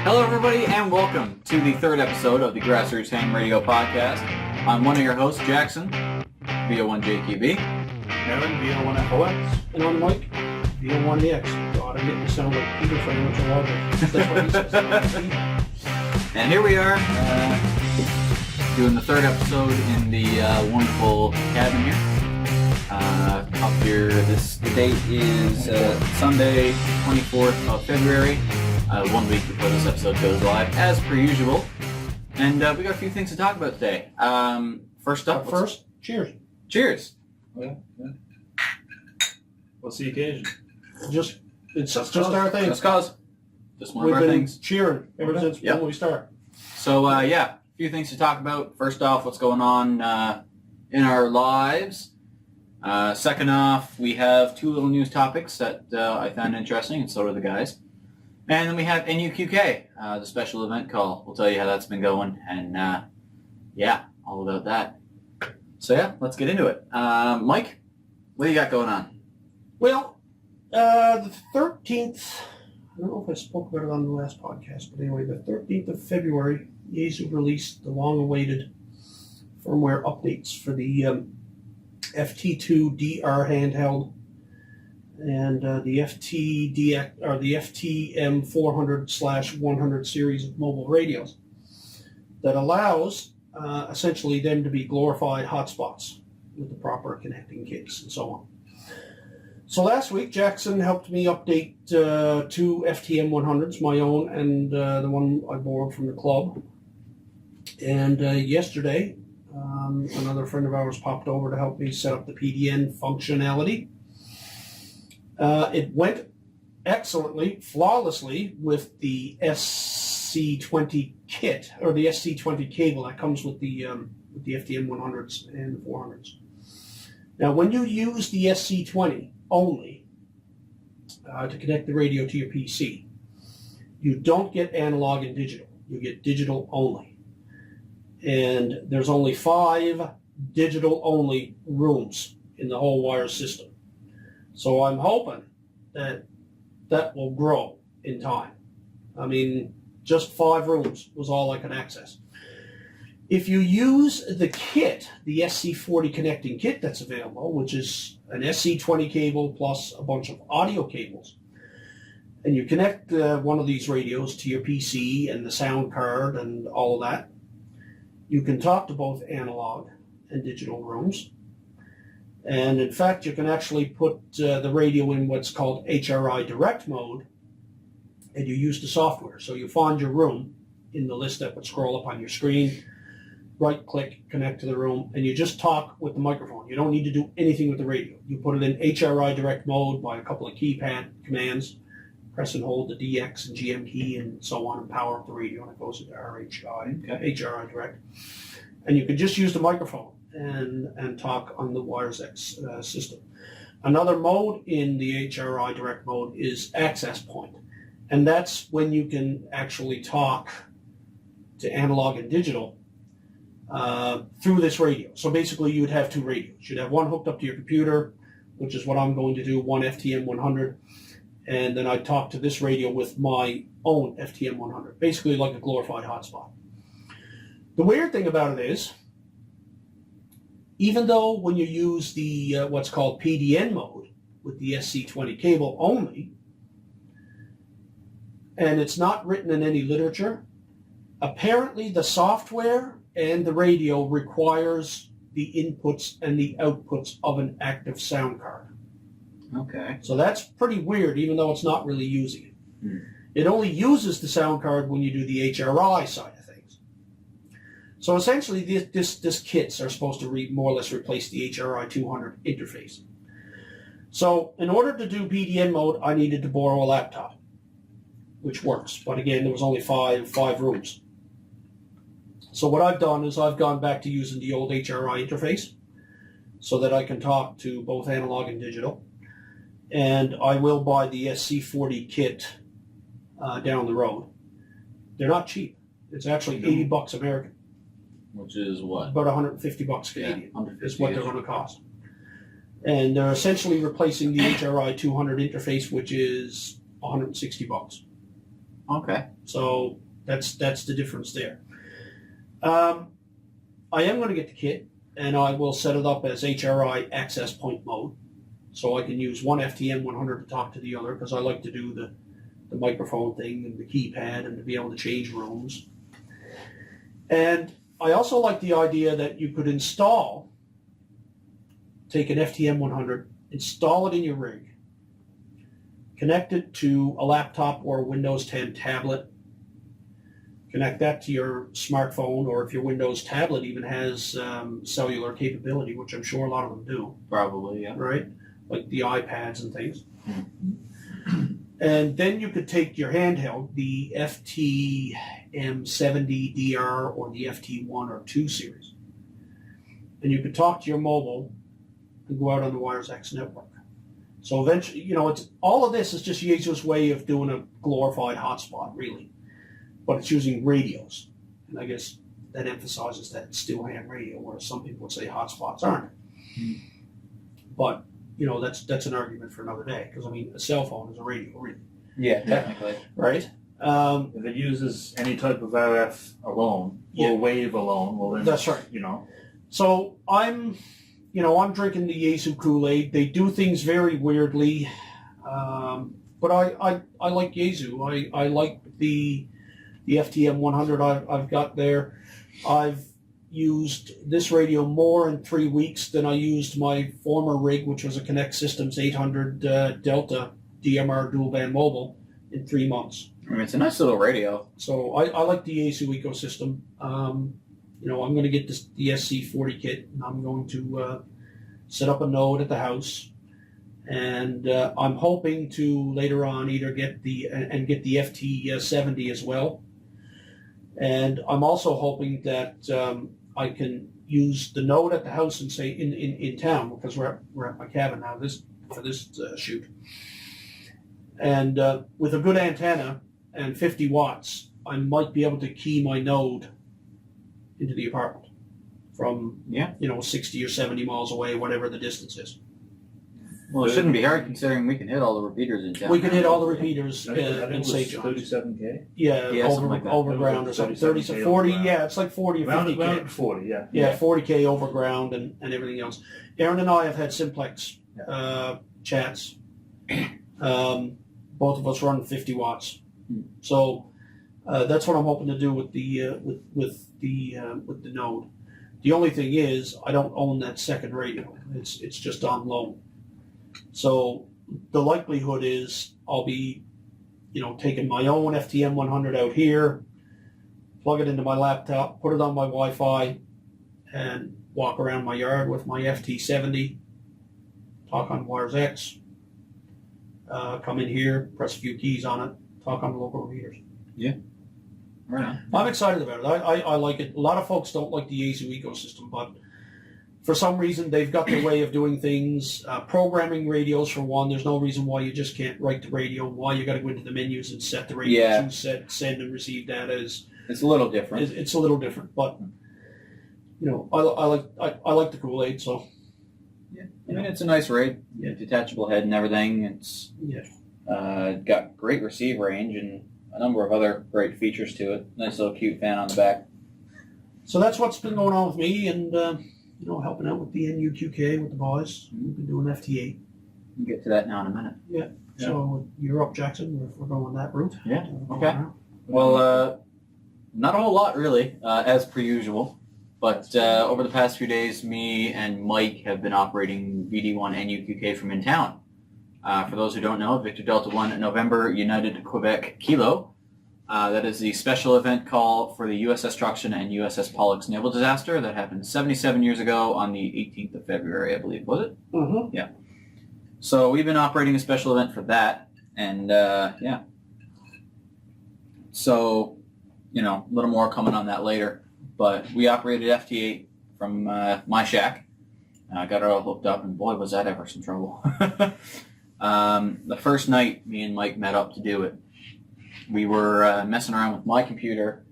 Hello, everybody, and welcome to the third episode of the Grassroots Ham Radio Podcast. I'm one of your hosts, Jackson, VO1JQB. Aaron, VO1FOX. And I'm Mike, VO1EX. God, I'm getting to sound like Peter from Much Water. That's what he says. And here we are, doing the third episode in the wonderful cabin here. Up here, the date is Sunday, 24th of February. 1 week before this episode goes live, as per usual. And we got a few things to talk about today. First up, cheers. Cheers. Yeah. What's the occasion? It's just our thing. Just cause. Just one We've of our been things. cheering ever since when we start. So, a few things to talk about. First off, what's going on in our lives. Second off, we have two little news topics that I found interesting, and so do the guys. And then we have NUQK, the special event call. We'll tell you how that's been going, and all about that. So let's get into it. Mike, what do you got going on? Well, the 13th, I don't know if I spoke about it on the last podcast, but anyway, the 13th of February, Yaesu released the long-awaited firmware updates for the FT2 DR handheld and the FTM400/100 series of mobile radios that allows essentially them to be glorified hotspots with the proper connecting kits and so on. So last week, Jackson helped me update two FTM100s, my own and the one I borrowed from the club. And yesterday, another friend of ours popped over to help me set up the PDN functionality. It went excellently, flawlessly with the SC20 kit, or the SC20 cable that comes with the FTM100s and the 400s. Now, when you use the SC20 only to connect the radio to your PC, you don't get analog and digital. You get digital only. And there's only 5 digital-only rooms in the whole wire system. So I'm hoping that will grow in time. I mean, just 5 rooms was all I could access. If you use the kit, the SC40 connecting kit that's available, which is an SC20 cable plus a bunch of audio cables, and you connect one of these radios to your PC and the sound card and all of that, you can talk to both analog and digital rooms. And in fact, you can actually put the radio in what's called HRI direct mode, and you use the software. So you find your room in the list that would scroll up on your screen, right-click, connect to the room, and you just talk with the microphone. You don't need to do anything with the radio. You put it in HRI direct mode by a couple of keypad commands, press and hold the DX and GM key and so on, and power up the radio, and it goes into HRI direct. And you can just use the microphone and talk on the WiresX system. Another mode in the HRI direct mode is access point, and that's when you can actually talk to analog and digital through this radio. So basically you would have 2 radios. You'd have one hooked up to your computer, which is what I'm going to do, one FTM100, and then I'd talk to this radio with my own FTM100, basically like a glorified hotspot. The weird thing about it is, even though when you use the what's called PDN mode with the SC20 cable only, and it's not written in any literature, apparently the software and the radio requires the inputs and the outputs of an active sound card. Okay. So that's pretty weird, even though it's not really using it. It only uses the sound card when you do the HRI side of things. So essentially, this kits are supposed to more or less replace the HRI 200 interface. So in order to do PDN mode, I needed to borrow a laptop, which works. But again, there was only five rooms. So what I've done is I've gone back to using the old HRI interface so that I can talk to both analog and digital. And I will buy the SC40 kit down the road. They're not cheap. It's actually $80 American. Which is what? About $150 Canadian is what they're going to cost. And they're essentially replacing the HRI 200 interface, which is $160. Okay. So that's the difference there. I am going to get the kit, and I will set it up as HRI access point mode, so I can use one FTM 100 to talk to the other, because I like to do the microphone thing and the keypad and to be able to change rooms. And I also like the idea that you could take an FTM 100, install it in your rig, connect it to a laptop or a Windows 10 tablet, connect that to your smartphone, or if your Windows tablet even has cellular capability, which I'm sure a lot of them do. Probably, yeah. Right? Like the iPads and things. And then you could take your handheld, the FTM70DR or the FT1 or 2 series, and you could talk to your mobile and go out on the WiresX network. So eventually, it's all of this is just Yaesu's way of doing a glorified hotspot, really. But it's using radios. And I guess that emphasizes that it's still ham radio, whereas some people would say hotspots aren't. But, that's an argument for another day, because, a cell phone is a radio, really. Yeah, technically. Right? If it uses any type of RF alone, or wave alone, well then... That's right. So I'm drinking the Yaesu Kool-Aid. They do things very weirdly. But I like Yaesu. I like the FTM 100 I've got there. I've used this radio more in 3 weeks than I used my former rig, which was a Connect Systems 800 Delta DMR dual band mobile, in 3 months. It's a nice little radio. So I like the Yaesu ecosystem. I'm going to get the SC40 kit, and I'm going to set up a node at the house. And I'm hoping to later on either get the FT70 as well. And I'm also hoping that I can use the node at the house and say in town, because we're at my cabin now for this shoot. And with a good antenna and 50 watts, I might be able to key my node into the apartment from 60 or 70 miles away, whatever the distance is. Well, it shouldn't be hard considering we can hit all the repeaters in town. We can hit all the repeaters I think in it St. was John's. 37K? Yeah, something like that. overground or something. 30 to 40, it's like 40 or 50K. Around 40, yeah. Yeah, 40K overground and everything else. Aaron and I have had simplex chats. Both of us run 50 watts. So that's what I'm hoping to do with the node. The only thing is, I don't own that second radio. It's just on loan. So the likelihood is I'll be, taking my own FTM 100 out here, plug it into my laptop, put it on my Wi-Fi, and walk around my yard with my FT70, talk on WiresX, come in here, press a few keys on it, talk on the local repeaters. Yeah. Right on. I'm excited about it. I like it. A lot of folks don't like the Yaesu ecosystem, but for some reason they've got their way of doing things. Programming radios, for one, there's no reason why you just can't write the radio, why you got to go into the menus and set the radio to send and receive data. It's a little different. It's a little different, but I like the Kool-Aid, so. Yeah. It's a nice rig. Yeah. Detachable head and everything. It's got great receive range and a number of other great features to it. Nice little cute fan on the back. So that's what's been going on with me, and helping out with the NUQK with the boys. We've been doing FT8. We'll get to that now in a minute. Yeah. So you're up, Jackson. We're going that route. Yeah. Okay. Well, not a whole lot really, as per usual. But over the past few days, me and Mike have been operating VD1 NUQK from in town. For those who don't know, Victor Delta 1 November United Quebec Kilo. That is the special event call for the USS Truxtun and USS Pollux naval disaster that happened 77 years ago on the 18th of February, I believe, was it? Mm-hmm. Yeah. So we've been operating a special event for that, and So, a little more coming on that later. But we operated FT8 from my shack. Got it all hooked up, and boy, was that ever some trouble. The first night, me and Mike met up to do it. We were messing around with my computer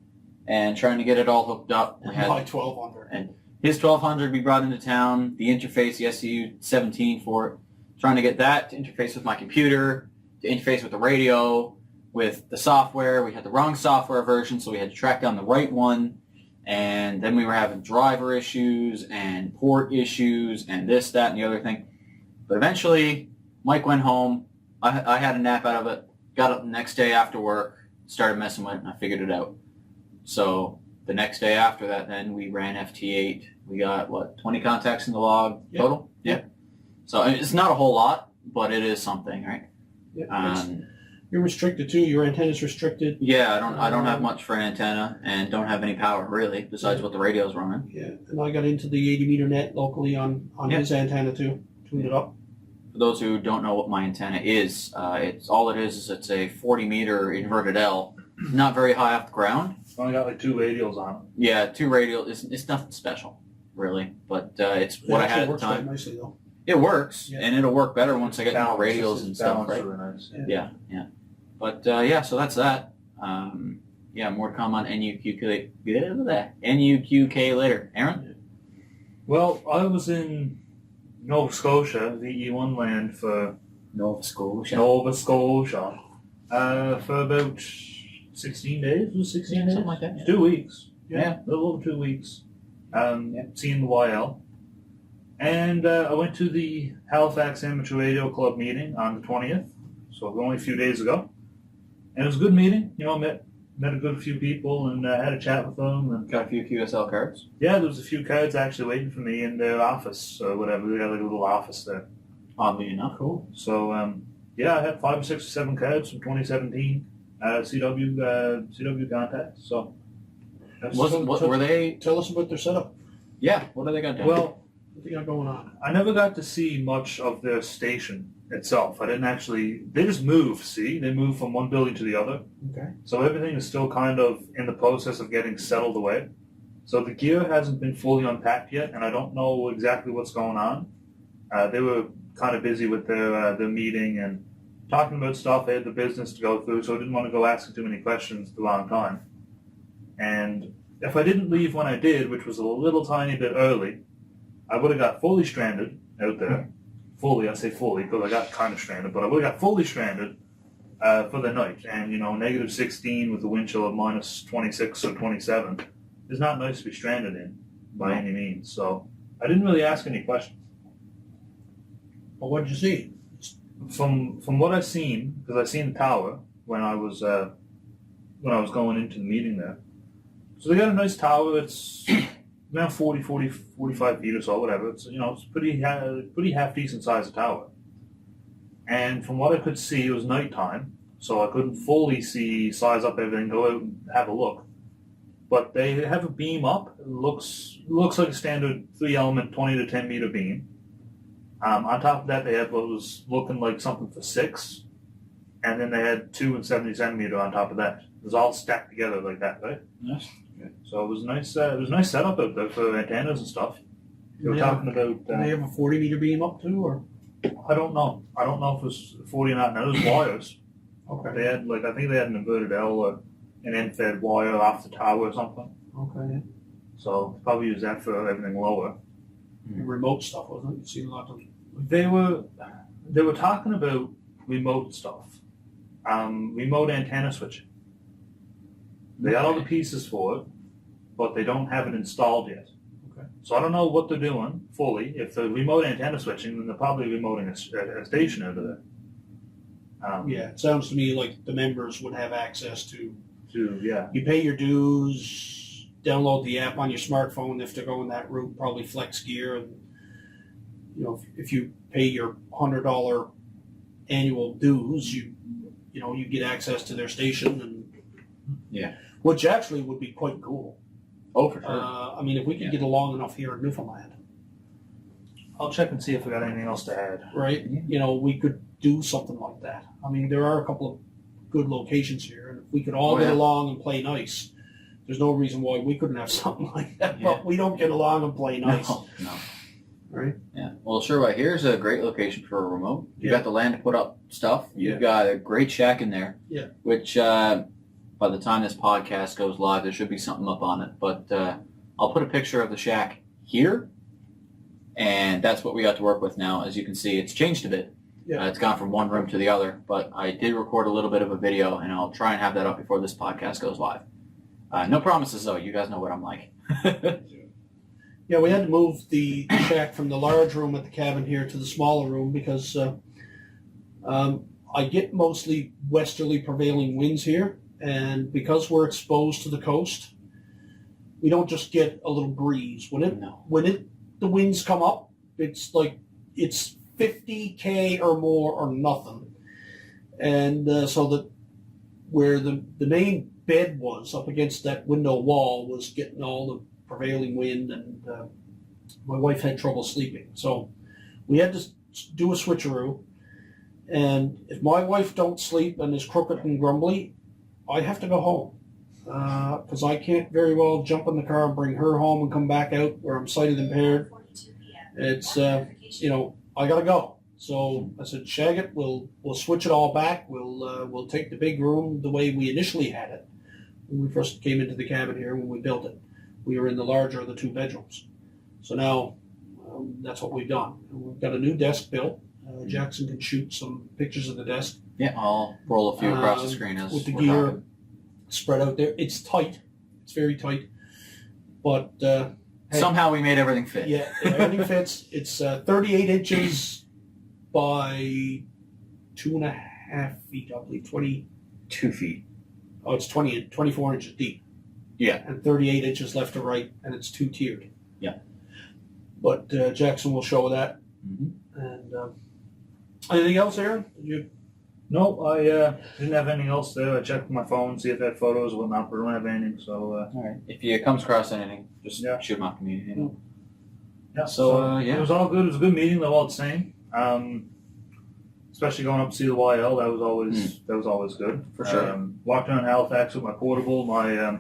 and trying to get it all hooked up. We had my 1200. And his 1200 we brought into town, the interface, the SCU-17 for it, trying to get that to interface with my computer, to interface with the radio, with the software. We had the wrong software version, so we had to track down the right one. And then we were having driver issues and port issues and this, that, and the other thing. But eventually, Mike went home. I had a nap out of it. Got up the next day after work, started messing with it, and I figured it out. So the next day after that, then we ran FT8. We got, 20 contacts in the log total? Yeah. So it's not a whole lot, but it is something, right? Yeah, you're restricted too. Your antenna's restricted. Yeah, I don't have much for an antenna and don't have any power really, besides what the radio's running. Yeah, and I got into the 80 meter net locally on his antenna too. Tuned it up. For those who don't know what my antenna is, it's a 40 meter inverted L, not very high off the ground. It's only got like 2 radials on it. Yeah, 2 radials. It's nothing special, really, but it's what I had at the time. Quite nicely though. It works, and it'll work better once I get more radials and stuff. Right? Really nice. Yeah. But so that's that. More to come on NUQK later. Aaron? Well, I was in Nova Scotia, VE1 land for Nova Scotia. For about 16 days. Was it 16 days? Something like that. Yeah. 2 weeks. Yeah. A little over 2 weeks. Seeing the YL. And I went to the Halifax Amateur Radio Club meeting on the 20th, so only a few days ago. And it was a good meeting. Met a good few people and had a chat with them. And Got a few QSL cards? yeah, there was a few cards actually waiting for me in their office or whatever. They got like a little office there. Oddly enough. Cool. So, I had 5 or 6 or 7 cards from 2017 CW contacts. So, Were they? Tell us about their setup. Yeah, what are they got done? well, What they got going on? I never got to see much of their station itself. I didn't actually. They just moved. See, they moved from one building to the other. Okay. So everything is still kind of in the process of getting settled away. So the gear hasn't been fully unpacked yet, and I don't know exactly what's going on. They were kind of busy with their meeting and talking about stuff. They had the business to go through, so I didn't want to go asking too many questions at the wrong time. And if I didn't leave when I did, which was a little tiny bit early, I would have got fully stranded out there. Fully, I say fully because I got kind of stranded, but I would have got fully stranded for the night. And, negative 16 with a wind chill of minus 26 or 27 is not nice to be stranded in by any means. So I didn't really ask any questions. Well, what did you see? From what I've seen, because I seen the tower when I was going into the meeting there. So they got a nice tower. It's around 45 feet or so, whatever. It's it's pretty half decent size tower. And from what I could see, it was nighttime, so I couldn't fully size up everything, go out and have a look. But they have a beam up. It looks like a standard 3-element 20 to 10 meter beam. On top of that, they had what was looking like something for 6, and then they had 2 and 70 centimeter on top of that. It was all stacked together like that, right? Yes. So it was nice. It was a nice setup out there for antennas and stuff. They were talking about. Do they have a 40 meter beam up too, or? I don't know. I don't know if it was 40 or not. No, it was wires. Okay. They had I think they had an inverted L or an end-fed wire off the tower or something. Okay. So probably use that for everything lower. Remote stuff, wasn't it? You see a lot of. They were talking about remote stuff, remote antenna switching. They got all the pieces for it, but they don't have it installed yet. Okay. So I don't know what they're doing fully. If they're remote antenna switching, then they're probably remoting a station over there. Yeah, it sounds to me like the members would have access to. Yeah. You pay your dues, download the app on your smartphone if they're going that route, probably flex gear. And, if you pay your $100 annual dues, you get access to their station, and which actually would be quite cool. Oh, for sure. I mean, if we could get along enough here in Newfoundland, I'll check and see if we got anything else to add. right? We could do something like that. I mean, there are a couple of good locations here, and if we could all get along and play nice, there's no reason why we couldn't have something like that. Yeah. But we don't get along and play nice, No. right? Yeah. Well, sure. Well, here's a great location for a remote. You Yeah. got the land to put up stuff. You've got a great shack in there. Yeah. Which by the time this podcast goes live, there should be something up on it. But I'll put a picture of the shack here, and that's what we got to work with now. As you can see, it's changed a bit. Yeah. It's gone from one room to the other, but I did record a little bit of a video, and I'll try and have that up before this podcast goes live. No promises, though. You guys know what I'm like. Yeah, we had to move the shack from the large room at the cabin here to the smaller room because I get mostly westerly prevailing winds here, and because we're exposed to the coast, we don't just get a little breeze. The winds come up, it's like it's 50 km or more or nothing, and so that where the main bed was up against that window wall was getting all the prevailing wind, and my wife had trouble sleeping. So we had to do a switcheroo, and if my wife don't sleep and is crooked and grumbly, I have to go home because I can't very well jump in the car and bring her home and come back out where I'm sighted impaired. It's I gotta go. So I said, shag it. We'll switch it all back. We'll take the big room the way we initially had it when we first came into the cabin here when we built it. We were in the larger of the two bedrooms. So now that's what we've done. And we've got a new desk built. Jackson can shoot some pictures of the desk. Yeah, I'll roll a few across the screen as with the we're gear talking. spread out there. It's tight. It's very tight. But hey, Somehow we made everything fit. yeah, everything fits. It's 38 inches by 2.5 feet, I believe. 2 feet. Oh, it's 24 inches deep. Yeah. And 38 inches left to right, and it's two-tiered. Yeah. But Jackson will show that. Mm-hmm. And anything else, Aaron? No, I didn't have anything else there. I checked my phone, see if I had photos or whatnot, but I don't have anything. So All right. If you comes across anything, just Yeah. shoot them off to me. You know. yeah, So, yeah. it was all good. It was a good meeting, though, all the same. Especially going up to see the YL, that was always good For sure. Walked around Halifax with my portable, my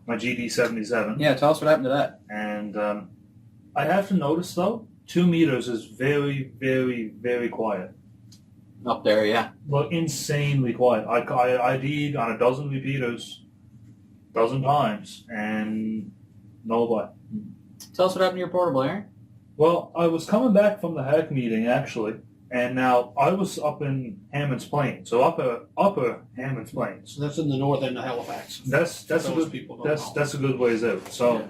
GD77. Yeah, tell us what happened to that. And I have to notice, though, 2 meters is very, very, very quiet. Up there, yeah. Like, insanely quiet. I ID'd on a dozen repeaters, dozen times, and nobody. Tell us what happened to your portable, Aaron. Well, I was coming back from the HEC meeting, actually, and now I was up in Hammond's Plains, so upper Hammond's Plains. So that's in the north end of Halifax. That's a Those good people don't know. that's a good ways out. So, Yeah.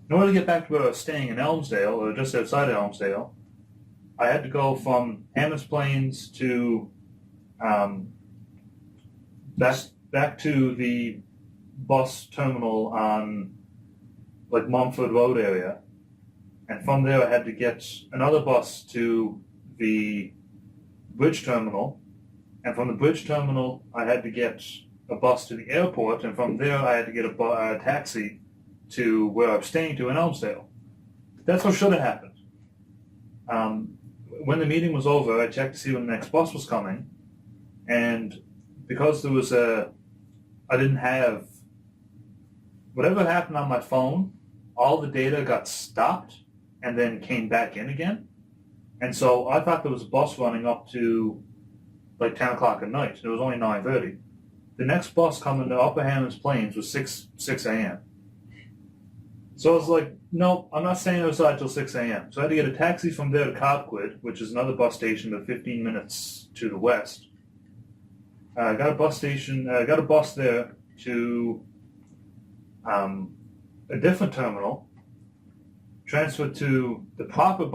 in order to get back to where I was staying in Elmsdale, or just outside of Elmsdale, I had to go from Hammond's Plains to back to the bus terminal on like Mumford Road area, and from there I had to get another bus to the bridge terminal, and from the bridge terminal I had to get a bus to the airport, and from there I had to get a taxi to where I was staying to in Elmsdale. That's what should have happened. When the meeting was over, I checked to see when the next bus was coming, and because I didn't have, whatever happened on my phone, all the data got stopped and then came back in again. And so I thought there was a bus running up to like 10 o'clock at night. It was only 9:30. The next bus coming to Upper Hammond's Plains was 6 a.m. So I was like, no, I'm not staying outside till 6 a.m. So I had to get a taxi from there to Copquid, which is another bus station about 15 minutes to the west. I got a bus there to a different terminal, transferred to the proper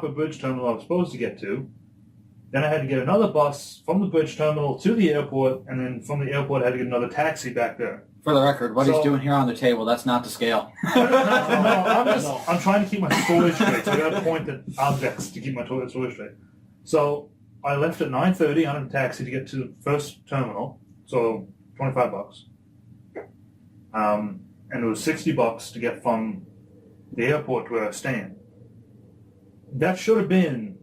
bridge terminal I was supposed to get to. Then I had to get another bus from the bridge terminal to the airport, and then from the airport I had to get another taxi back there. For the record, what he's doing here on the table, that's not to scale. I'm trying to keep my story straight, so I got to point at objects to keep my story straight. So I left at 9:30 on a taxi to get to the first terminal, so $25. And it was $60 to get from the airport to where I was staying. That should have been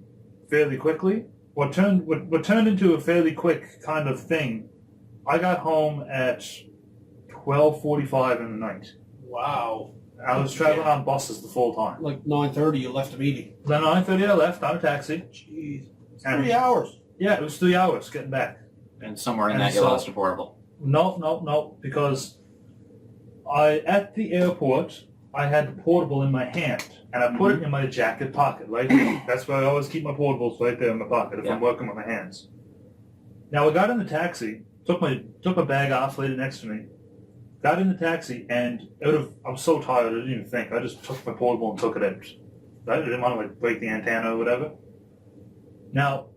fairly quickly. What turned into a fairly quick kind of thing, I got home at 12:45 in the night. Wow. I was traveling on buses the full time. Like 9:30, you left the meeting. Then 9:30 I left on a taxi. Jeez. And 3 hours. Yeah, it was 3 hours getting back. And somewhere in And that you so- lost a portable. No, because at the airport, I had the portable in my hand, and I put it in my jacket pocket, right here. That's where I always keep my portables, right there in my pocket if I'm working with my hands. Now I got in the taxi, took my bag off, laid it next to me, got in the taxi, and I was so tired I didn't even think. I just took my portable and took it out. Right? I didn't want to break the antenna or whatever. Now,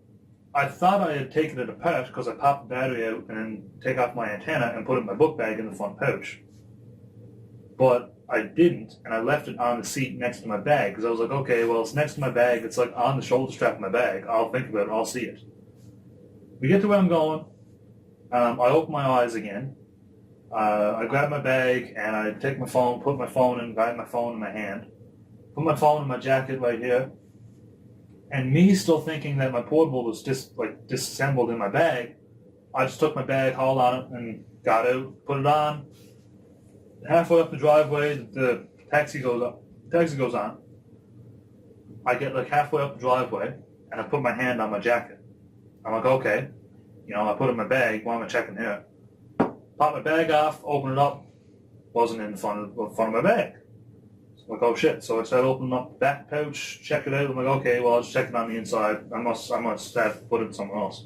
I thought I had taken it apart because I popped the battery out and then take off my antenna and put it in my book bag in the front pouch. But I didn't, and I left it on the seat next to my bag because I was like, okay, well, it's next to my bag. It's like on the shoulder strap of my bag. I'll think about it. I'll see it. We get to where I'm going. I open my eyes again. I grab my bag, and I take my phone, put my phone in, got my phone in my hand, put my phone in my jacket right here, and me still thinking that my portable was disassembled in my bag, I just took my bag, hauled on it, and got out, put it on. Halfway up the driveway, the taxi goes up. The taxi goes on. I get like halfway up the driveway, and I put my hand on my jacket. I'm like, okay, I put it in my bag. Why am I checking here? Pop my bag off, open it up. Wasn't in front of my bag. So I'm like, oh shit. So I started opening up the back pouch, check it out. I'm like, okay, well, I'll just check it on the inside. I must have put it somewhere else.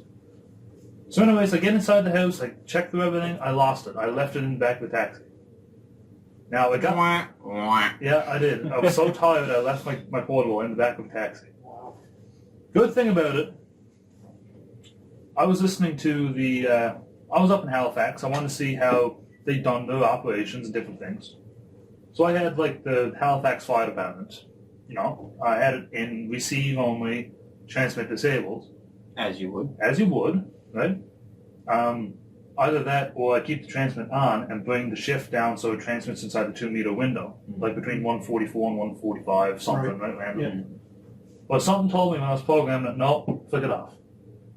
So anyways, I get inside the house, I check through everything. I lost it. I left it in the back of the taxi. Now, I did. I was so tired I left my portable in the back of the taxi. Good thing about it, I was listening to I was up in Halifax. I wanted to see how they'd done their operations and different things. So I had the Halifax Fire Department. I had it in receive only, transmit disabled. As you would. As you would, right? Either that or I keep the transmit on and bring the shift down so it transmits inside the 2-meter window, like between 144 and 145, something, right? Random. Yeah. But something told me when I was programming that, no, flick it off.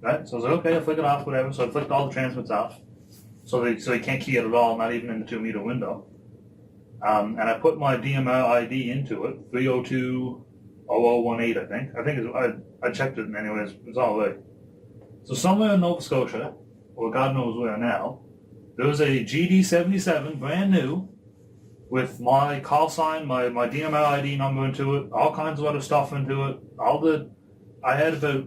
Right? So I was like, okay, I'll flick it off, whatever. So I flicked all the transmits off. So they can't key it at all, not even in the 2-meter window. And I put my DMR ID into it, 3020018, I think. I checked it anyways, it was all right. So somewhere in Nova Scotia, or God knows where now, there was a GD77, brand new, with my call sign, my DMR ID number into it, all kinds of other stuff into it. I had about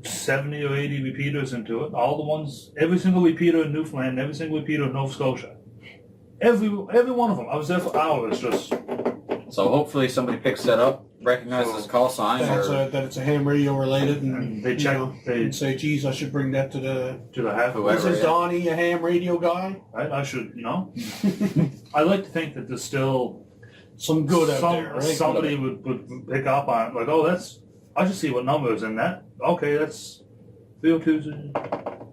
70 or 80 repeaters into it. All the ones, every single repeater in Newfoundland, every single repeater in Nova Scotia. Every one of them. I was there for hours just. So hopefully somebody picks that up, recognizes this call sign. That it's a ham radio related, and they check. And say, geez, I should bring that to the half. Is Donnie a ham radio guy? I should, I like to think that there's still some good out there, right? Somebody would pick up on it, like, oh, I should see what number is in that. Okay, that's 302.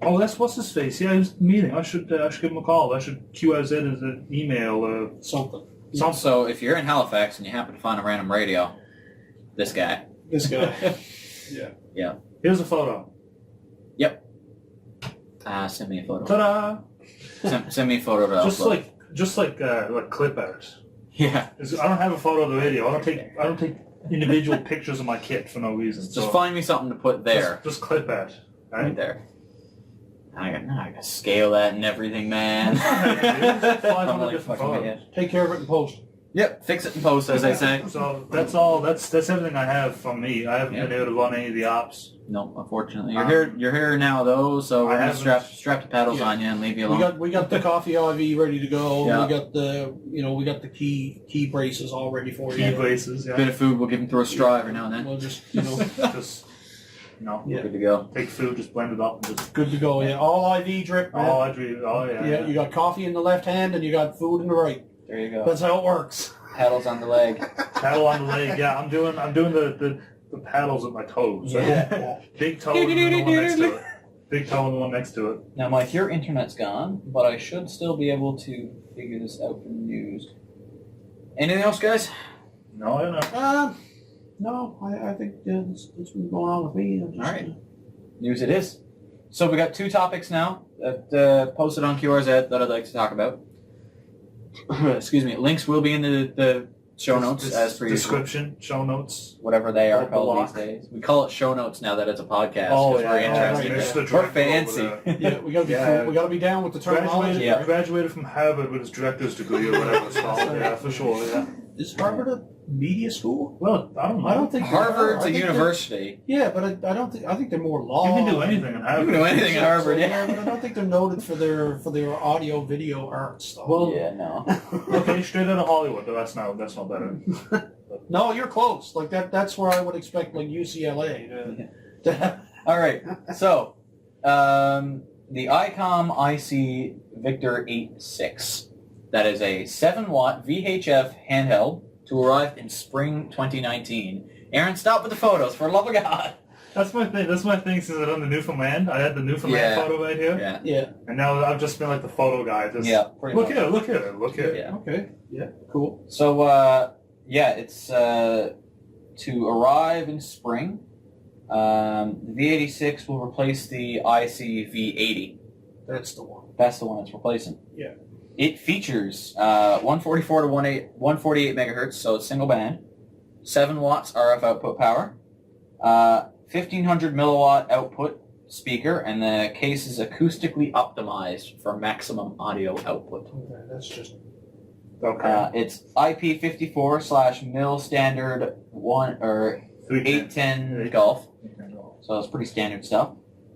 Oh, that's what's his face? Yeah, he's meeting. I should give him a call. I should QRZ as an email or something. So if you're in Halifax and you happen to find a random radio, this guy. Yeah. Here's a photo. Yep. Send me a photo. Ta-da! Send me a photo to just like clip art. Yeah. I don't have a photo of the radio. I don't take individual pictures of my kit for no reason. Just find me something to put there. Just clip art. Right there. I got to scale that and everything, man. 500 different photos. Take care of it in post. Yep, fix it in post, as they say. So that's all. That's everything I have from me. I haven't been able to run any of the ops. No, unfortunately. You're here now, though, so we're going to strap the paddles on you and leave you alone. We got the coffee IV ready to go. Yeah. We got the key braces all ready for you. Key braces, yeah. Bit of food, we'll give them through a straw every now and then. We'll just, We're good to go. Take food, just blend it up, and just good to go. Yeah, all IV drip. Man. All IV. Oh yeah. Yeah, you got coffee in the left hand and you got food in the right. There you go. That's how it works. Paddles on the leg. Paddle on the leg. Yeah, I'm doing the paddles at my toes. Yeah. Big toe and the one next to it. Big toe and the one next to it. Now, Mike, your internet's gone, but I should still be able to figure this out from the news. Anything else, guys? No, I don't know. No, I think that's what's been going on with me. All right. News it is. So we got 2 topics now that posted on QRZ that I'd like to talk about. Excuse me. Links will be in the show notes as per usual. Description, show notes. Whatever they are Or called block. these days. We call it show notes now that it's a podcast. Oh, 'cause yeah. we're right. interesting. It's the We're director fancy. over there. Yeah, we gotta be Yeah. cool. We gotta be down with the terminology. Graduated, graduated from Harvard with his director's degree or whatever it's called. Yeah, for sure. Yeah. Is Harvard a media school? Well, I don't know. I don't think Harvard's I a think university. Yeah, but I don't think. I think they're more law. You can do anything in Harvard. You can do anything at Harvard, yeah. But I don't think they're noted for their audio video art stuff. Well, Yeah, no. okay, straight out of Hollywood, but that's not better. No, you're close. Like that. That's where I would expect like UCLA to have. All right. So, the Icom IC Victor 86. That is a 7-watt VHF handheld to arrive in spring 2019. Aaron, stop with the photos, for the love of God. That's my thing. That's my thing since I done the Newfoundland. I had the Newfoundland Yeah. photo right here. Yeah. Yeah. And now I've just been like the photo guy. Just, Pretty Look much. here, look here, look here. Yeah. Okay. Yeah. Cool. So, it's to arrive in spring. The V86 will replace the IC V80. That's the one. That's the one it's replacing. Yeah. It features 144 to 148 megahertz, so it's single band, 7 watts RF output power, 1500 milliwatt output speaker, and the case is acoustically optimized for maximum audio output. Okay, that's just. Okay. It's IP54/mil standard 810 Gulf, so it's pretty standard stuff.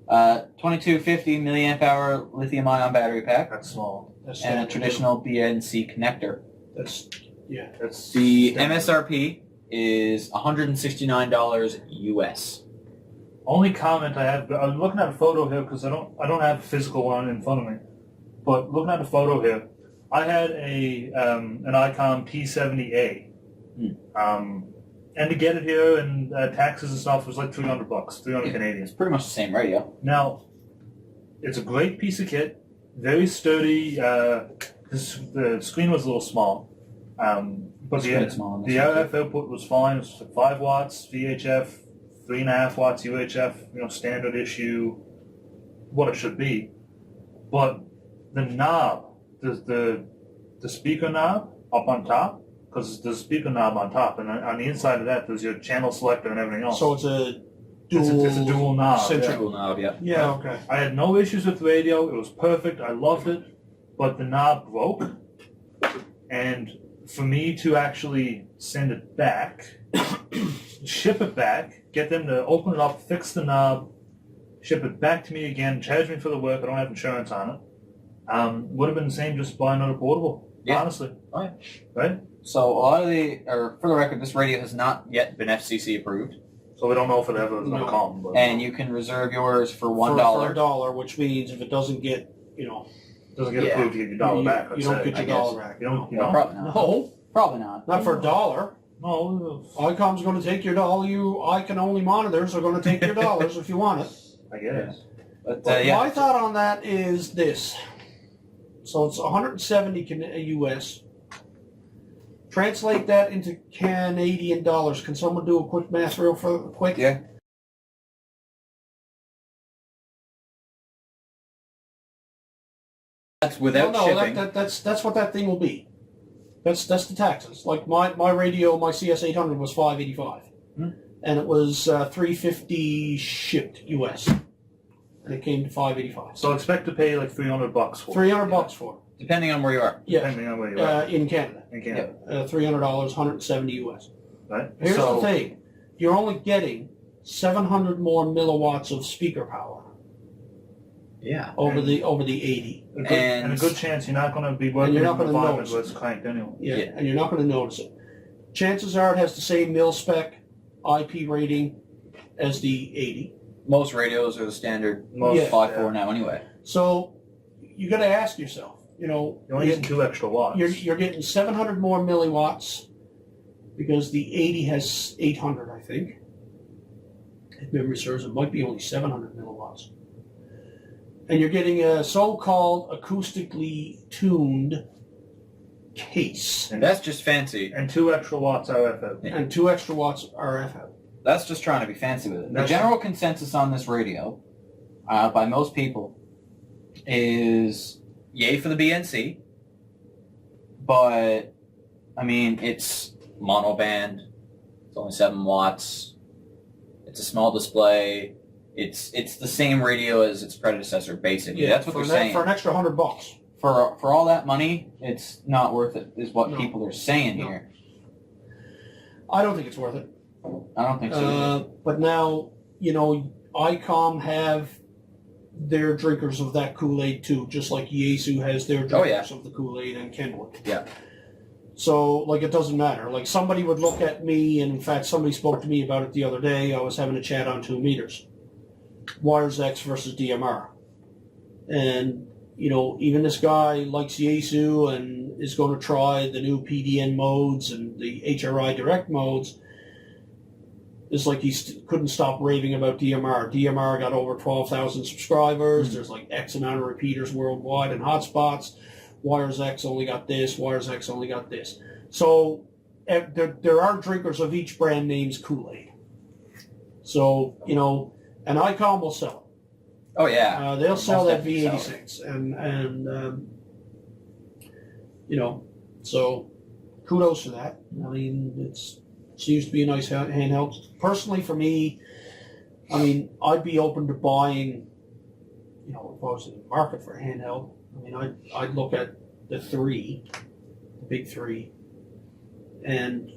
2250 milliamp hour lithium ion battery pack, That's small. That's and a standard. traditional BNC connector. That's yeah. That's The standard. MSRP is $169 US. Only comment I have, I'm looking at a photo here because I don't have a physical one in front of me. But looking at the photo here, I had an Icom P70A. And to get it here and taxes and stuff was like $300, 300 Canadian. It's pretty much the same radio. Now, it's a great piece of kit, very sturdy. The screen was a little small, but It's quite small on the this one, RF output was fine. It was 5 watts VHF, 3.5 watts UHF. Standard issue, what it should be. But the knob, the speaker knob up on top, because there's a speaker knob on top, and on the inside of that, there's your channel selector and everything else. So it's a dual. It's a dual knob. centric- Triple knob, yeah. Yeah. Okay. I had no issues with the radio. It was perfect. I loved it. But the knob broke. And for me to actually send it back, ship it back, get them to open it up, fix the knob, ship it back to me again, charge me for the work, I don't have insurance on it, would have been the same just buy another portable, Yeah. honestly. Oh, yeah. Right? So a lot of for the record, this radio has not yet been FCC approved, So we don't know if it ever is going No. to come. But and you can reserve yours for For $1. $1, which means if it doesn't get, it doesn't get Yeah. approved, you get your dollar you, back. you I'd don't say. get I your guess. dollar back. You don't, you Well, know? probably not. No, Probably not. not for $1. No, Icom's going to take your dollar. You Icon only monitors are going to take your dollars if you want it. I guess. But But yeah, my thought on that is this. So it's 170 US. Translate that into Canadian dollars. Can someone do a quick math real quick? yeah. That's without no, shipping. that's what that thing will be. That's the taxes. Like my radio, my CS800 was $585, and it was $350 shipped US, and it came to $585. So expect to pay like $300 for it. $300 for Depending on where you are. it. Yeah, Depending on where you are in Canada, in Canada. $300, 170 US. Right? Here's So- the thing: you're only getting 700 more milliwatts of speaker power Yeah. over the 80. And a good chance you're not going to be working you're in not an gonna environment notice where it. it's cranked anyway. Yeah, Yeah. and you're not going to notice it. Chances are it has the same mil spec IP rating as the 80. Most radios are the standard Most, Yeah. 5.4 now anyway. So you got to ask yourself, You're only getting 2 extra watts. you're getting 700 more milliwatts because the 80 has 800, I think. If memory serves, it might be only 700 milliwatts. And you're getting a so-called acoustically tuned case. And that's just fancy. And 2 extra watts RF. And 2 extra watts RF out. That's just trying to be fancy with it. The That's- general consensus on this radio, by most people, is yay for the BNC, but I mean it's mono band. It's only 7 watts. It's a small display. It's the same radio as its predecessor, basically. That's what they're saying. For an extra $100. For all that money, it's not worth it, is what people are saying here. I don't think it's worth it. I don't think so. But now, Icom have their drinkers of that Kool-Aid too, just like Yaesu has their drinkers of the Kool-Aid and Kenwood. Yeah. So, it doesn't matter. Somebody would look at me, and in fact, somebody spoke to me about it the other day. I was having a chat on 2 meters. WiresX versus DMR. And, even this guy likes Yaesu and is going to try the new PDN modes and the HRI direct modes. It's like he couldn't stop raving about DMR. DMR got over 12,000 subscribers. There's X amount of repeaters worldwide and hotspots. WiresX only got this. WiresX only got this. So there are drinkers of each brand name's Kool-Aid. So, and Icom will sell it. Oh, yeah. They'll sell that V86. So kudos to that. I mean, it seems to be a nice handheld. Personally, for me, I'd be open to buying, if I was in the market for a handheld, I'd look at the big three, and,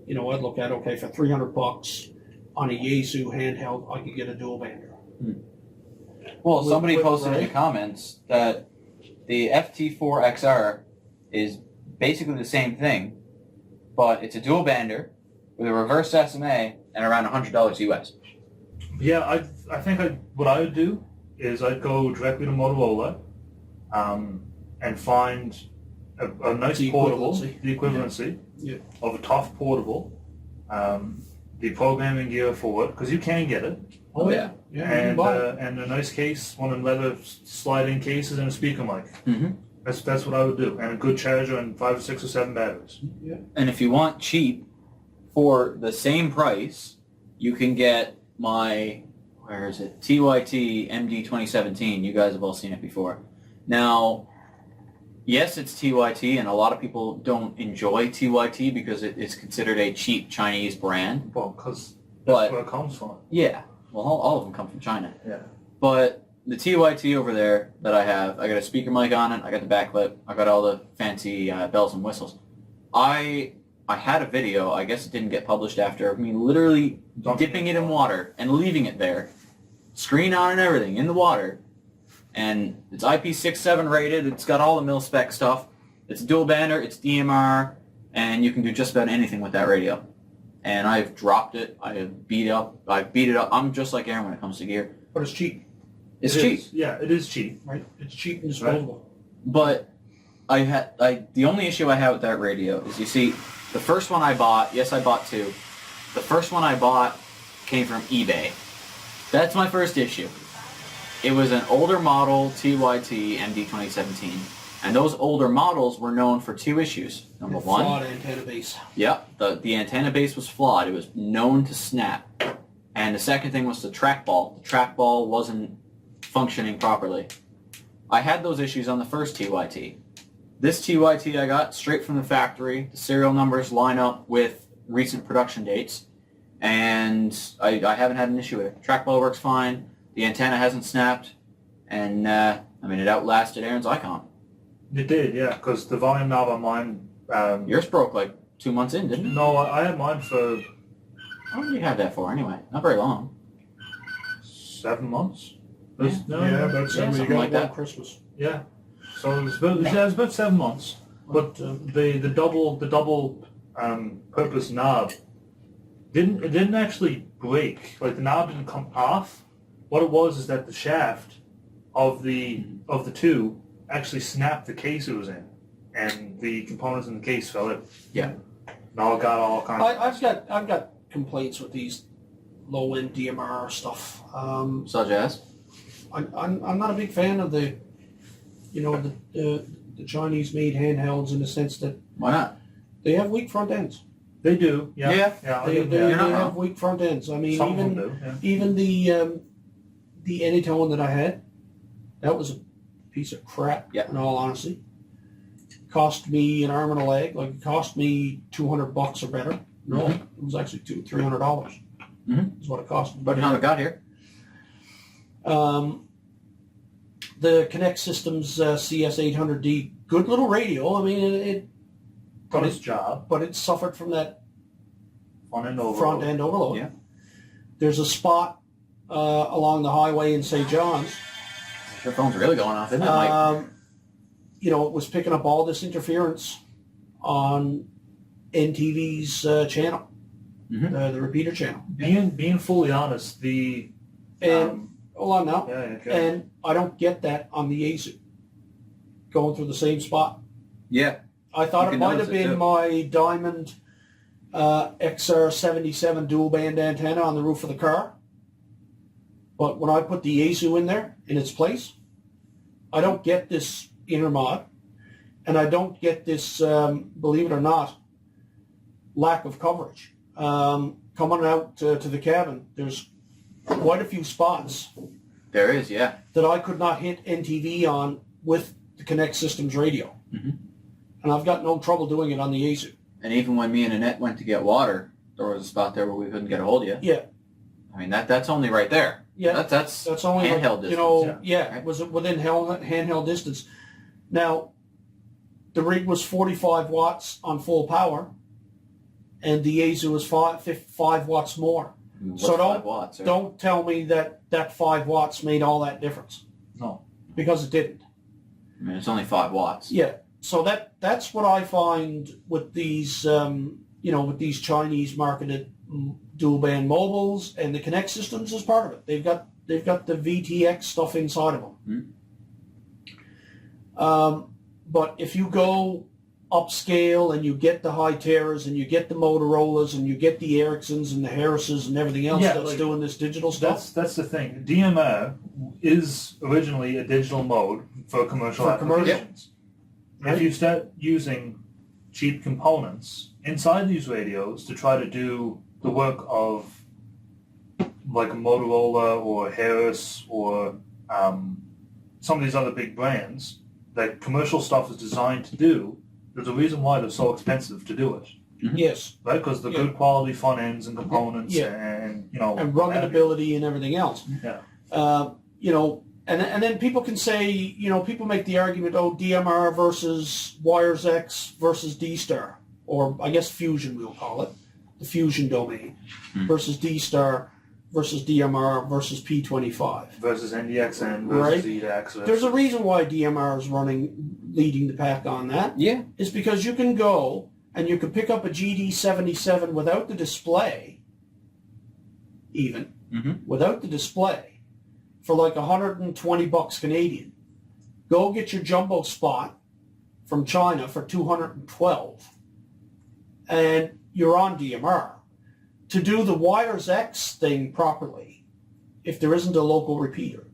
I'd look at, for $300 on a Yaesu handheld, I could get a dual bander. Well, somebody posted in the comments that the FT4 XR is basically the same thing, but it's a dual bander with a reverse SMA and around $100 US. Yeah, I think what I would do is I'd go directly to Motorola and find a nice portable, the equivalency of a tough portable, the programming gear for it, because you can get it. Oh, yeah. And a nice case, one of the leather sliding cases, and a speaker mic. Mm-hmm. That's what I would do, and a good charger and 5 or 6 or 7 batteries. Yeah. And if you want cheap for the same price, you can get my, TYT MD 2017. You guys have all seen it before. Now, yes, it's TYT, and a lot of people don't enjoy TYT because it's considered a cheap Chinese brand. Well, because that's where it comes from. Yeah. Well, all of them come from China. Yeah. But the TYT over there that I have, I got a speaker mic on it, I got the backlit, I got all the fancy bells and whistles. I had a video, I guess it didn't get published after, of me literally dipping it in water and leaving it there, screen on and everything, in the water. And it's IP67 rated, it's got all the mil-spec stuff. It's a dual bander, it's DMR, and you can do just about anything with that radio. And I've dropped it, I've beat it up. I'm just like Aaron when it comes to gear. But it's cheap. It's cheap. Yeah, it is cheap. Right? It's cheap and disposable. Right. But the only issue I have with that radio is, you see, the first one I bought, yes, I bought 2. The first one I bought came from eBay. That's my first issue. It was an older model TYT MD 2017. And those older models were known for 2 issues. Number one, flawed antenna base. Yep, the antenna base was flawed. It was known to snap. And the second thing was the trackball. The trackball wasn't functioning properly. I had those issues on the first TYT. This TYT I got straight from the factory. The serial numbers line up with recent production dates. And I haven't had an issue with it. Trackball works fine. The antenna hasn't snapped. And, it outlasted Aaron's Icom. It did, yeah, because the volume knob on mine... Yours broke 2 months in, didn't it? No, I had mine for... How long did you have that for anyway? Not very long. 7 months? About 7 something like that. Christmas. Yeah. So it was about 7 months. But the double purpose knob didn't actually break. The knob didn't come off. What it was is that the shaft of the 2 actually snapped the case it was in, and the components in the case fell in. Yeah. Now it got all kinds. I've got complaints with these low end DMR stuff. Such as? I'm not a big fan of the Chinese made handhelds, in the sense that Why not? they have weak front ends. They do. Yeah. They have weak front ends. Some of them do. Yeah. Even the Anytone that I had, that was a piece of crap. Yeah. In all honesty. cost me an arm and a leg. Like it cost me $200 or better. No, it was actually $300. Is what it cost me. By the time it got here. The Connect Systems CS800D, good little radio. I mean, it Got its job. but it suffered from that Front end overload. front end overload. Yeah. There's a spot along the highway in St. John's. Your phone's really going off, isn't it, Mike? It was picking up all this interference on NTV's channel, the repeater channel. Being fully honest, And hold on now. yeah, okay. And I don't get that on the Yaesu going through the same spot. Yeah. I thought You it can might have notice it, been too. my Diamond XR77 dual band antenna on the roof of the car. But when I put the Yaesu in there, in its place, I don't get this intermod, and I don't get this, believe it or not, lack of coverage. Coming out to the cabin, there's quite a few spots There is, yeah. that I could not hit NTV on with the Connect Systems radio. And I've got no trouble doing it on the Yaesu. And even when me and Annette went to get water, there was a spot there where we couldn't get a hold of you. Yeah. I mean, that's only right there. Yeah. That's only handheld like, distance. it was within handheld distance. Now, the rig was 45 watts on full power, and the Yaesu was 5 watts more. What's So 5 watts? Or- Don't tell me that 5 watts made all that difference, No. because it didn't. I mean, it's only 5 watts. Yeah. So that's what I find with these, with these Chinese marketed dual band mobiles, and the Connect Systems is part of it. They've got the VTX stuff inside of them. But if you go upscale and you get the high terrors and you get the Motorolas and you get the Ericssons and the Harrises and everything else Yeah, that's like, doing this digital stuff. That's the thing. DMR is originally a digital mode for commercial applications. Right. If you start using cheap components inside these radios to try to do the work of like a Motorola or Harris or some of these other big brands that commercial stuff is designed to do, there's a reason why they're so expensive to do it. Yes. Right? Because they're good quality front ends and components and, And rugged ability and everything else. Yeah. And then people can say, people make the argument, DMR versus WiresX versus D-Star, or I guess Fusion we'll call it, the Fusion domain, versus D-Star versus DMR versus P25. Versus NDXN Right. versus EDAX. There's a reason why DMR is leading the pack on that. Yeah. Is because you can go and you can pick up a GD77 without the display, even, without the display, for like $120 Canadian. Go get your jumbo spot from China for $212, and you're on DMR. To do the WiresX thing properly, if there isn't a local repeater,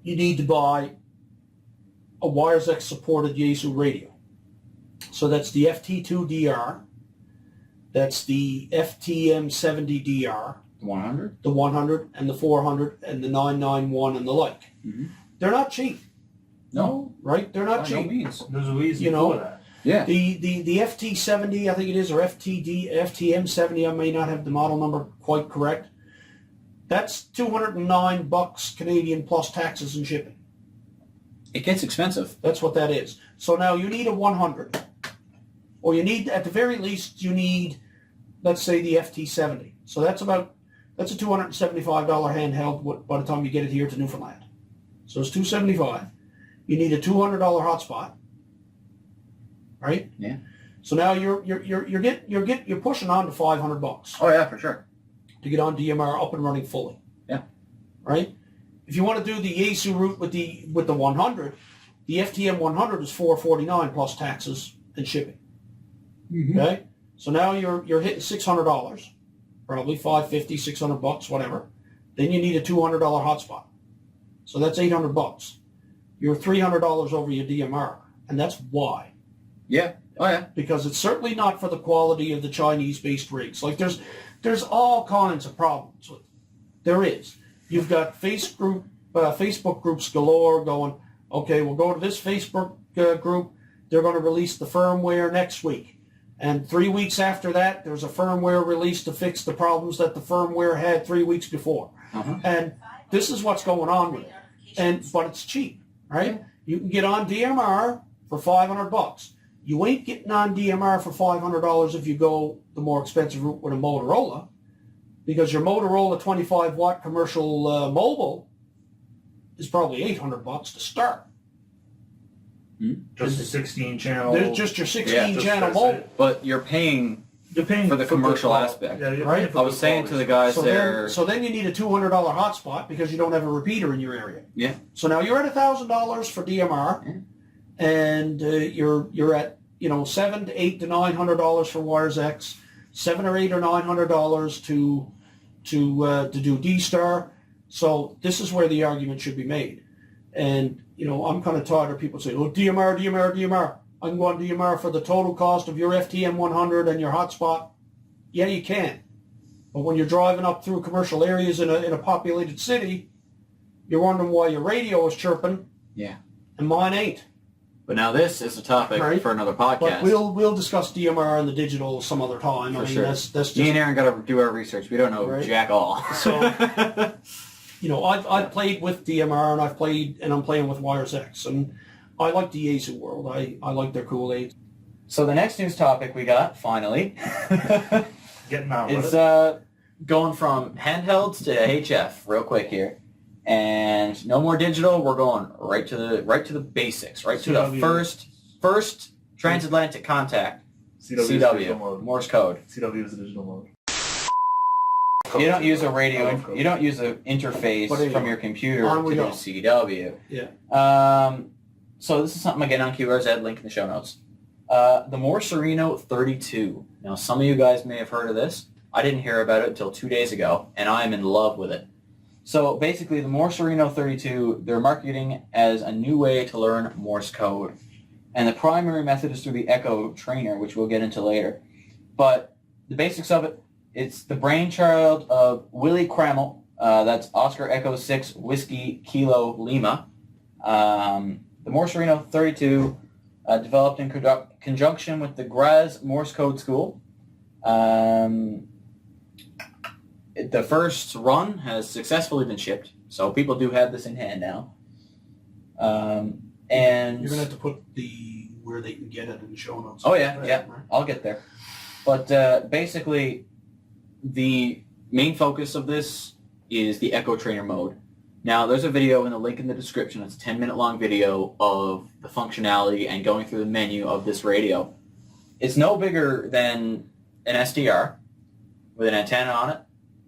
you need to buy a WiresX supported Yaesu radio. So that's the FT2DR, that's the FTM70DR, 100? the 100 and the 400 and the 991 and the like. They're not cheap. No. Right? They're not By cheap. no means. There's a reason for that. Yeah. The FT70, I think it is, or FTM70, I may not have the model number quite correct. That's $209 Canadian plus taxes and shipping. It gets expensive. That's what that is. So now you need a 100. Or you need, at the very least, you need, let's say, the FT70. So that's a $275 handheld by the time you get it here to Newfoundland. So it's $275. You need a $200 hotspot, right? Yeah. So now you're pushing on to $500 Oh yeah, for sure. to get on DMR up and running fully. Yeah. Right. If you want to do the Yaesu route with the 100, the FTM 100 is $449 plus taxes and shipping. Okay. So now you're hitting $600, probably $550, $600, whatever. Then you need a $200 hotspot. So that's $800. You're $300 over your DMR, and that's why. Yeah. Oh yeah. Because it's certainly not for the quality of the Chinese-based rigs. Like there's all kinds of problems with it. There is. You've got Facebook groups galore going, okay, we'll go to this Facebook group, they're going to release the firmware next week. And 3 weeks after that, there's a firmware release to fix the problems that the firmware had 3 weeks before. And this is what's going on with it. But it's cheap, right? You can get on DMR for $500. You ain't getting on DMR for $500 if you go the more expensive route with a Motorola, because your Motorola 25-watt commercial mobile is probably $800 to start. Just a 16-channel. There's just your 16-channel mobile. But you're paying for the commercial aspect. Yeah, right? I was saying to the guys So then you need a $200 hotspot because you don't have a repeater in your area. Yeah. So now you're at $1,000 for DMR, and you're at $700 to $800 to $900 for WiresX, $700 or $800 or $900 to do D-Star. So this is where the argument should be made. And I'm kind of tired of people saying, "Oh, DMR, DMR, DMR." I can go on DMR for the total cost of your FTM 100 and your hotspot. Yeah, you can. But when you're driving up through commercial areas in a populated city, you're wondering why your radio is chirping. Yeah. And mine ain't. But now this is a topic for another podcast. But we'll discuss DMR and the digital some other time. For sure. That's just, me and Aaron got to do our research. We don't know jack all. So, I've played with DMR and I'm playing with WiresX, and I like the Yaesu world. I like their cool aids. So the next news topic we got, finally, getting on with it's it. Going from handhelds to HF real quick here. And no more digital. We're going right to the basics, right to the first transatlantic contact. CW, Morse code. CW is the digital mode. You don't use a radio. You don't use an interface from your computer to do CW. Yeah. So this is something again on QRZ. Link in the show notes. The Morserino 32. Now some of you guys may have heard of this. I didn't hear about it until 2 days ago, and I am in love with it. So basically, the Morserino 32, they're marketing as a new way to learn Morse code. And the primary method is through the Echo Trainer, which we'll get into later. But the basics of it, it's the brainchild of Willie Crammel. That's Oscar Echo 6 Whiskey Kilo Lima. The Morserino 32, developed in conjunction with the Graz Morse Code School. The first run has successfully been shipped, so people do have this in hand now. And you're gonna have to put where they can get it in the show notes. Oh yeah, I'll get there. But basically, the main focus of this is the Echo Trainer mode. Now, there's a video in the link in the description. It's a 10-minute long video of the functionality and going through the menu of this radio. It's no bigger than an SDR with an antenna on it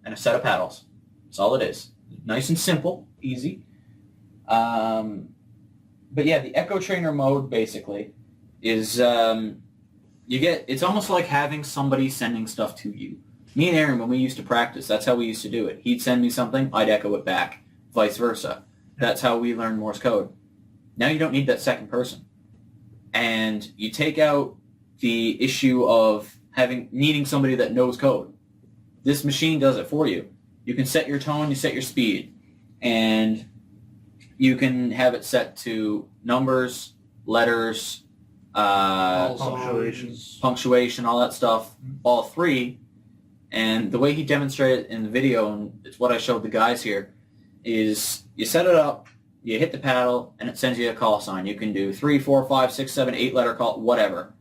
and a set of paddles. That's all it is. Nice and simple, easy. But yeah, the Echo Trainer mode basically is it's almost like having somebody sending stuff to you. Me and Aaron, when we used to practice, that's how we used to do it. He'd send me something, I'd echo it back. Vice versa. That's how we learn Morse code. Now you don't need that second person. And you take out the issue of needing somebody that knows code. This machine does it for you. You can set your tone, you set your speed, and you can have it set to numbers, letters, punctuation, all that stuff, all three. And the way he demonstrated in the video, and it's what I showed the guys here, is you set it up, you hit the paddle, and it sends you a call sign. You can do 3, 4, 5, 6, 7, 8 letter call, whatever.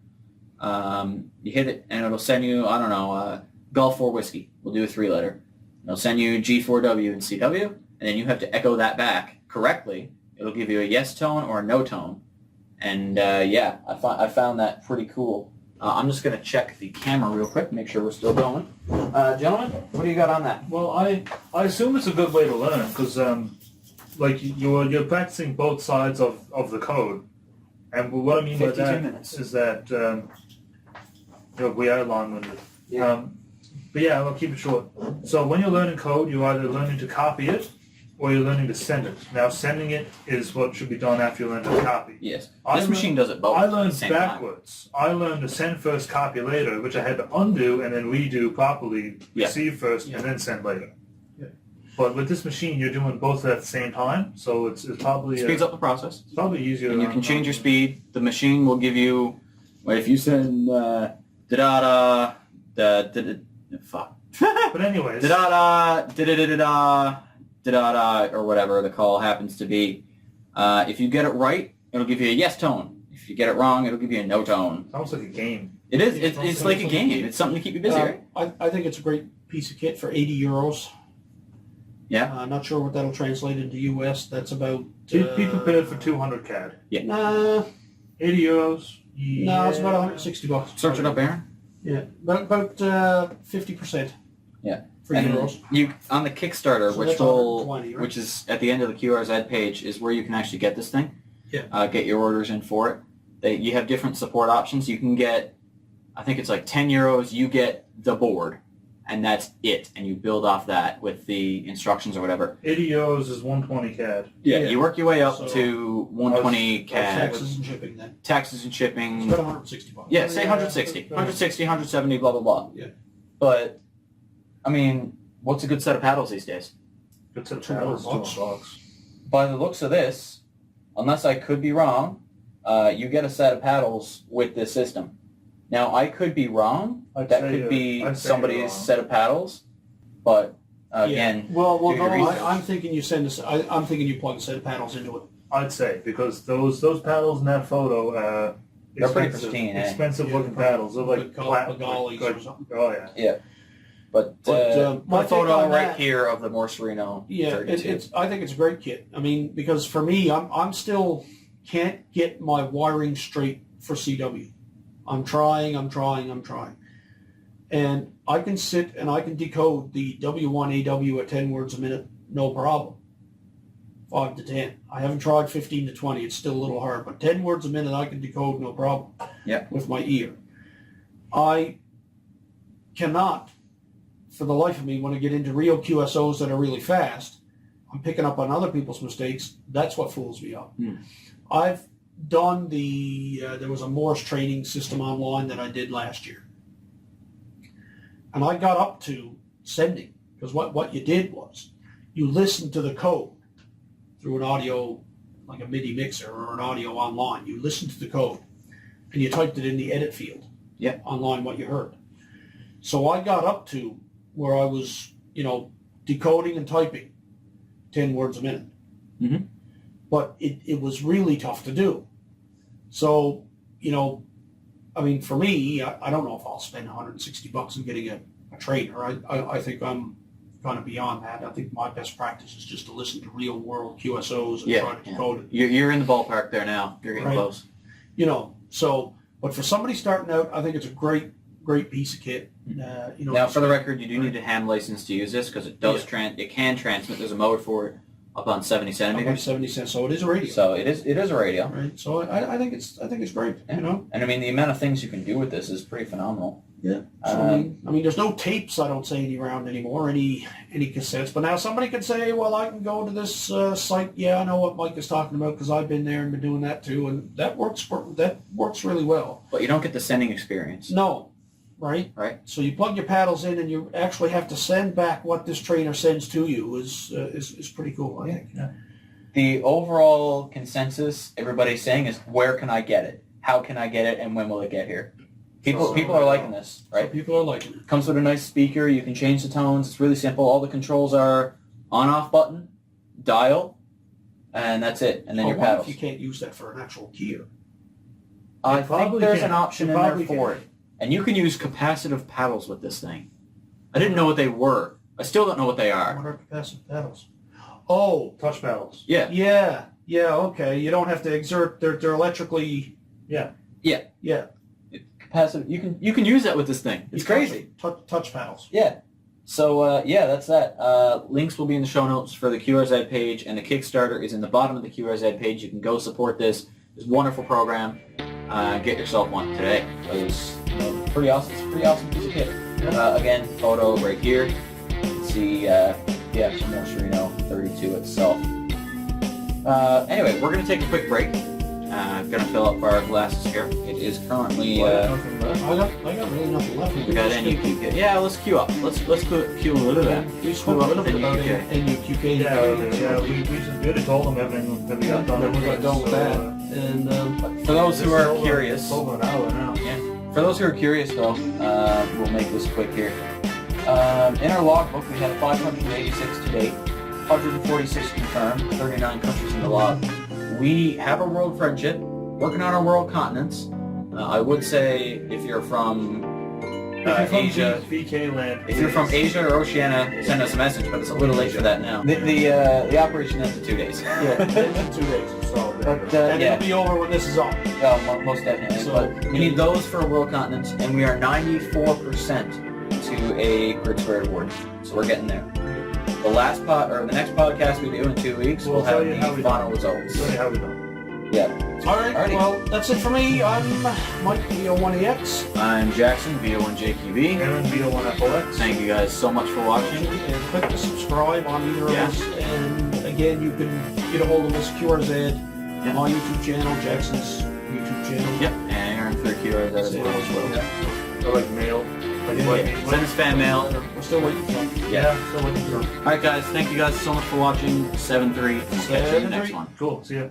You hit it, and it'll send you, Gulf 4 Whiskey. We'll do a 3-letter. It'll send you G4W and CW, and then you have to echo that back correctly. It'll give you a yes tone or a no tone. And I found that pretty cool. I'm just going to check the camera real quick, make sure we're still going. Gentlemen, what do you got on that? Well, I assume it's a good way to learn because, you're practicing both sides of the code. And what I mean by that is that we are long-winded. Yeah. But yeah, I'll keep it short. So when you're learning code, you're either learning to copy it or you're learning to send it. Now, sending it is what should be done after you learn to copy. Yes. This machine does it both. I learned backwards. I learned to send first, copy later, which I had to undo and then redo properly, receive first, and then send later. Yeah. But with this machine, you're doing both at the same time, so it's probably Speeds up the process. It's probably easier. And you can change your speed. The machine will give you, if you send da-da-da, fuck. But anyways. Da-da-da, da-da-da-da-da, da-da-da, or whatever the call happens to be. If you get it right, it'll give you a yes tone. If you get it wrong, it'll give you a no tone. Sounds like a game. It is. It's like a game. It's something to keep you busy, right? I think it's a great piece of kit for €80. Yeah. I'm not sure what that'll translate into US. That's about... Be prepared for 200 CAD. Yeah. Nah, €80. no, it's about $160. Search it up, Aaron. Yeah, about 50%. Yeah. For And euros. you on the Kickstarter, So which that's will 120, right? which is at the end of the QRZ page, is where you can actually get this thing. Yeah. Get your orders in for it. You have different support options. You can get, I think it's like €10. You get the board, and that's it. And you build off that with the instructions or whatever. €80 is 120 CAD. Yeah. Yeah. You work your way up So- to 120 CAD. Taxes and shipping then. Taxes and shipping. It's about $160. Yeah, say 160. 160, 170, blah, blah, blah. Yeah. But, I mean, what's a good set of paddles these days? Good set of $200 paddles, bucks. $200. By the looks of this, unless I could be wrong, you get a set of paddles with this system. Now, I could be wrong. I'd That say could you're- be I'd say you're somebody's wrong. set of paddles. But, again, Well, do your research. I'm thinking you send us. I'm thinking you plug a set of paddles into it. I'd say, because those paddles in that photo, They're pretty expensive, pristine, eh? expensive Yeah, looking probably paddles. They're like Pagalis like- or something. Oh yeah. but my my photo take on right that- here of the Morserino Yeah, 32. I think it's a great kit. I mean, because for me, I'm still can't get my wiring straight for CW. I'm trying, and I can sit and I can decode the W1AW at 10 words a minute, no problem. 5 to 10. I haven't tried 15 to 20. It's still a little hard, but 10 words a minute I can decode no problem. Yeah. With my ear. I cannot, for the life of me, when I get into real QSOs that are really fast, I'm picking up on other people's mistakes. That's what fools me up. I've done there was a Morse training system online that I did last year. And I got up to sending, because what you did was you listened to the code through an audio, like a MIDI mixer or an audio online. You listened to the code and you typed it in the edit field online what you heard. So I got up to where I was, decoding and typing 10 words a minute. Mhm. But it was really tough to do. So, I mean, for me, I don't know if I'll spend $160 on getting a trainer. I think I'm kind of beyond that. I think my best practice is just to listen to real world QSOs and try to decode it. You're in the ballpark there now. You're getting Right. close. But for somebody starting out, I think it's a great piece of kit. Now, for the record, you do need a hand license to use this because it does it can transmit. There's a mode for it up on 70 about centimeters. 70 cents. So it is a radio. So it is a radio. Right. So I think it's great. Yeah. And I mean, the amount of things you can do with this is pretty phenomenal. Yeah. So, I mean, there's no tapes. I don't say any around anymore. Any cassettes. But now somebody could say, well, I can go to this site. Yeah, I know what Mike is talking about because I've been there and been doing that too, and that works really well. But you don't get the sending experience. No. Right. Right. So you plug your paddles in, and you actually have to send back what this trainer sends to you. Is pretty cool. I think. Yeah. The overall consensus everybody's saying is, where can I get it? How can I get it? And when will it get here? People are liking this, So right? people are liking it. Comes with a nice speaker. You can change the tones. It's really simple. All the controls are on-off button, dial, and that's it. And then your What paddles. if you can't use that for an actual gear? I You think probably there's can. an option You in there probably for can. it. And you can use capacitive paddles with this thing. I didn't know what they were. I still don't know what they are. What are capacitive paddles? Oh, Touch paddles. Yeah. yeah, okay. You don't have to exert. They're electrically. Yeah. Yeah. Yeah. Capacitive. You can use that with this thing. It's crazy. Touch paddles. Yeah. So, that's that. Links will be in the show notes for the QRZ page, and the Kickstarter is in the bottom of the QRZ page. You can go support this. It's a wonderful program. Get yourself one today. It was pretty awesome. It's a pretty awesome piece of kit. Again, photo right here. You can see, some Morserino 32 itself. Anyway, we're going to take a quick break. Gonna fill up our glasses here. It is currently. I got really nothing left. We got NUQK. Yeah, let's queue up. Let's queue a little bit. We spoke a little bit about NUQK. Yeah, we just really told them everything that we got done. That we got done with that. And For those who are curious, It's over an hour now. for those who are curious though, we'll make this quick here. In our logbook, we have 586 to date, 146 confirmed, 39 countries in the log. We have a world friendship, working on our world continents. I would say if you're from Asia, VK land. if you're from Asia or Oceania, send us a message, but it's a little late for that now. The operation ends in 2 days. yeah, 2 days. So, But and yeah, it'll be over when this is on. most definitely. So- But we need those for world continents, and we are 94% to a grid squared award. So we're getting there. The next podcast we do in 2 weeks, we'll have the final results. Tell you how we done. Yeah. All right. Alrighty. Well, that's it for me. I'm Mike, VO1AX. I'm Jackson, VO1JQB. Aaron, VO1FOX. Thank you guys so much for watching. And click to subscribe on either of Yeah. us. And again, you can get a hold of us, QRZ, Yeah. my YouTube channel, Jackson's YouTube channel. Yep, and Aaron for QRZ as Same well. as well. Or like mail. Send us fan mail. We're still waiting for them. Yeah. So what you Alright guys, thank you guys so much for watching. 7-3. Catch you in the next 7-3. one. Cool. See ya.